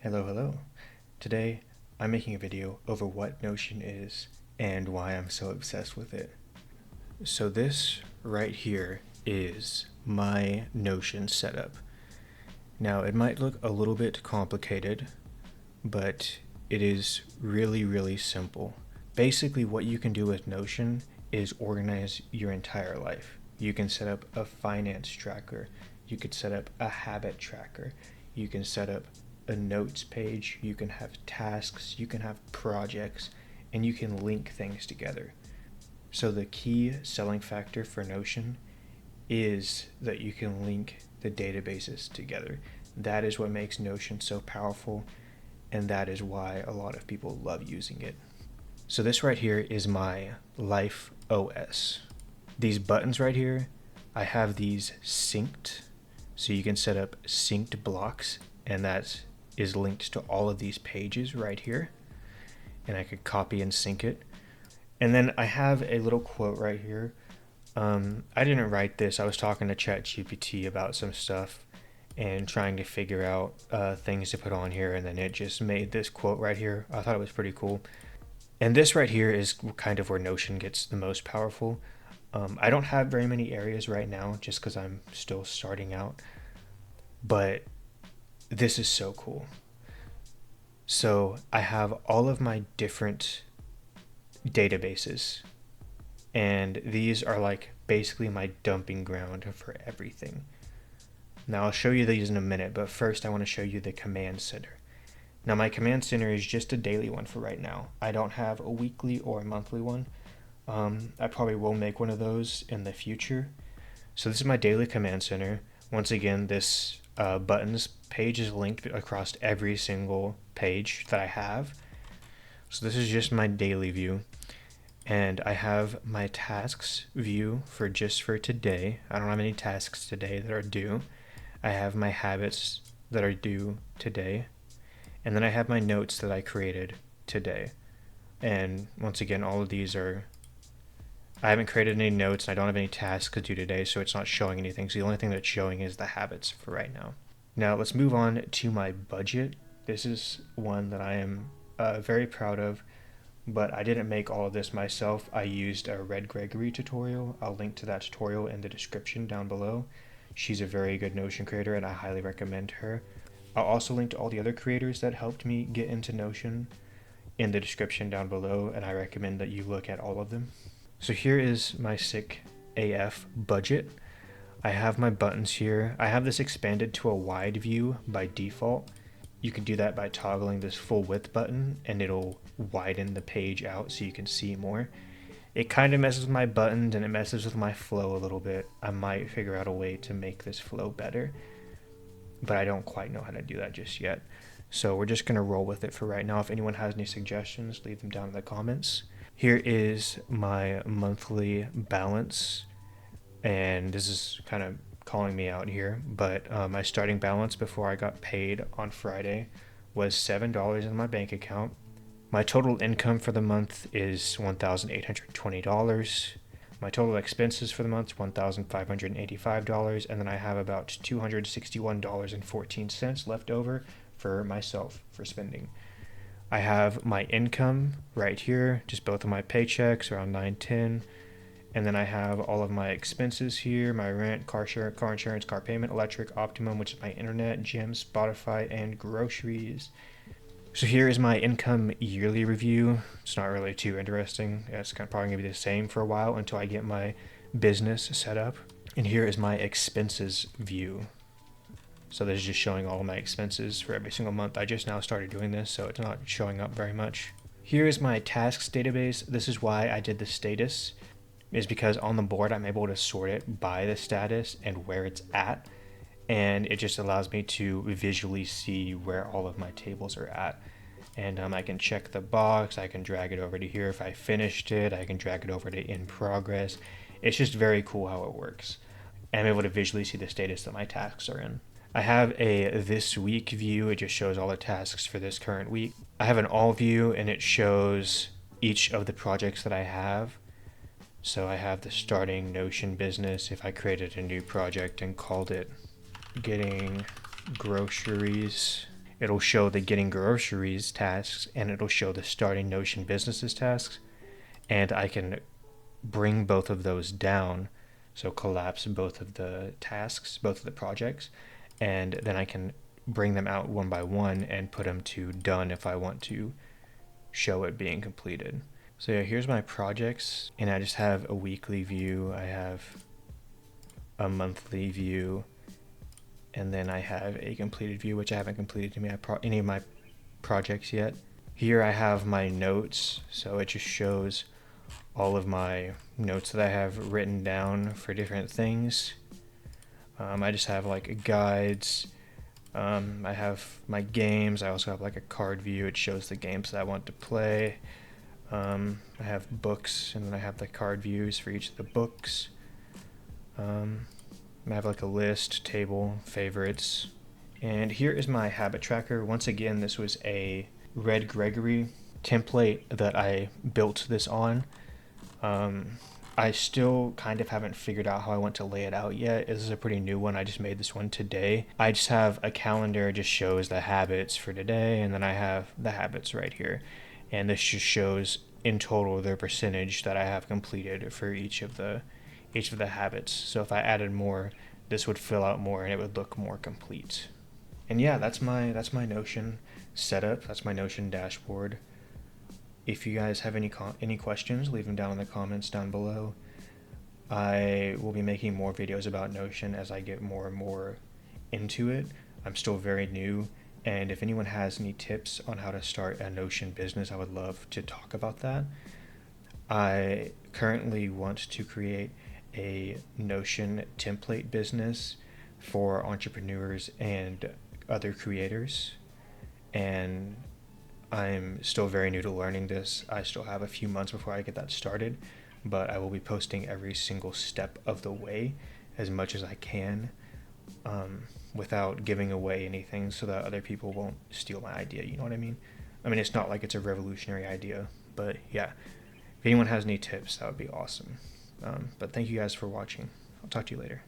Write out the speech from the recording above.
Hello. Today, I'm making a video over what Notion is and why I'm so obsessed with it. So this right here is my Notion setup. Now, it might look a little bit complicated, but it is really simple. Basically, what you can do with Notion is organize your entire life. You can set up a finance tracker. You could set up a habit tracker. You can set up a notes page. You can have tasks. You can have projects, and you can link things together. So the key selling factor for Notion is that you can link the databases together. That is what makes Notion so powerful, and that is why a lot of people love using it. So this right here is my Life OS. These buttons right here, I have these synced, so you can set up synced blocks, and that is linked to all of these pages right here, and I could copy and sync it. And then I have a little quote right here. I didn't write this. I was talking to ChatGPT about some stuff and trying to figure out things to put on here, and then it just made this quote right here. I thought it was pretty cool. And this right here is kind of where Notion gets the most powerful. I don't have very many areas right now just because I'm still starting out, but this is so cool. So I have all of my different databases, and these are like basically my dumping ground for everything. Now I'll show you these in a minute, but first I want to show you the command center. Now my command center is just a daily one for right now. I don't have a weekly or a monthly one. I probably will make one of those in the future. So this is my daily command center. Once again, this buttons page is linked across every single page that I have. So this is just my daily view. And I have my tasks view for just for today. I don't have any tasks today that are due. I have my habits that are due today. And then I have my notes that I created today. And once again, all of these are, I haven't created any notes and I don't have any tasks to do today, so it's not showing anything. So the only thing that's showing is the habits for right now. Now let's move on to my budget. This is one that I am very proud of, but I didn't make all of this myself. I used a Red Gregory tutorial. I'll link to that tutorial in the description down below. She's a very good Notion creator and I highly recommend her. I'll also link to all the other creators that helped me get into Notion in the description down below, and I recommend that you look at all of them. So here is my sick AF budget. I have my buttons here. I have this expanded to a wide view by default. You can do that by toggling this full width button and it'll widen the page out so you can see more. It kind of messes with my buttons and it messes with my flow a little bit. I might figure out a way to make this flow better, but I don't quite know how to do that just yet. So we're just gonna roll with it for right now. If anyone has any suggestions, leave them down in the comments. Here is my monthly balance, and this is kind of calling me out here, but my starting balance before I got paid on Friday was $7 in my bank account. My total income for the month is $1,820. My total expenses for the month is $1,585, and then I have about $261.14 left over for myself for spending. I have my income right here, just both of my paychecks, around $910. And then I have all of my expenses here, my rent, car insurance, car payment, electric, Optimum, which is my internet, gym, Spotify, and groceries. So here is my income yearly review. It's not really too interesting. It's probably going to be the same for a while until I get my business set up. And here is my expenses view. So this is just showing all of my expenses for every single month. I just now started doing this, so it's not showing up very much. Here is my tasks database. This is why I did the status, is because on the board I'm able to sort it by the status and where it's at, and it just allows me to visually see where all of my tables are at. And I can check the box, I can drag it over to here. If I finished it, I can drag it over to in progress. It's just very cool how it works. I'm able to visually see the status that my tasks are in. I have a this week view. It just shows all the tasks for this current week. I have an all view and it shows each of the projects that I have. So I have the starting Notion business. If I created a new project and called it getting groceries, It'll show the getting groceries tasks, and it'll show the starting Notion businesses tasks. And I can bring both of those down, so collapse both of the tasks, both of the projects, and then I can bring them out one by one and put them to done if I want to show it being completed. So yeah, here's my projects, and I just have a weekly view, I have a monthly view, and then I have a completed view, which I haven't completed any of my projects yet. Here I have my notes, so it just shows all of my notes that I have written down for different things. I just have like guides. I have my games. I also have like a card view. It shows the games that I want to play. I have books, and then I have the card views for each of the books. I have like a list, table, favorites. And here is my habit tracker. Once again, this was a Red Gregory template that I built this on. I still kind of haven't figured out how I want to lay it out yet. This is a pretty new one. I just made this one today. I just have a calendar, just shows the habits for today, and then I have the habits right here. And this just shows in total their percentage that I have completed for each of the habits. So if I added more, this would fill out more and it would look more complete. And yeah, that's my Notion setup. That's my Notion dashboard. If you guys have any questions, leave them down in the comments down below. I will be making more videos about Notion as I get more and more into it. I'm still very new, and if anyone has any tips on how to start a Notion business, I would love to talk about that. I currently want to create a Notion template business for entrepreneurs and other creators, and I'm still very new to learning this. I still have a few months before I get that started, but I will be posting every single step of the way as much as I can, without giving away anything so that other people won't steal my idea, you know what I mean? I mean, it's not like it's a revolutionary idea, but yeah, if anyone has any tips, that would be awesome. But thank you guys for watching. I'll talk to you later.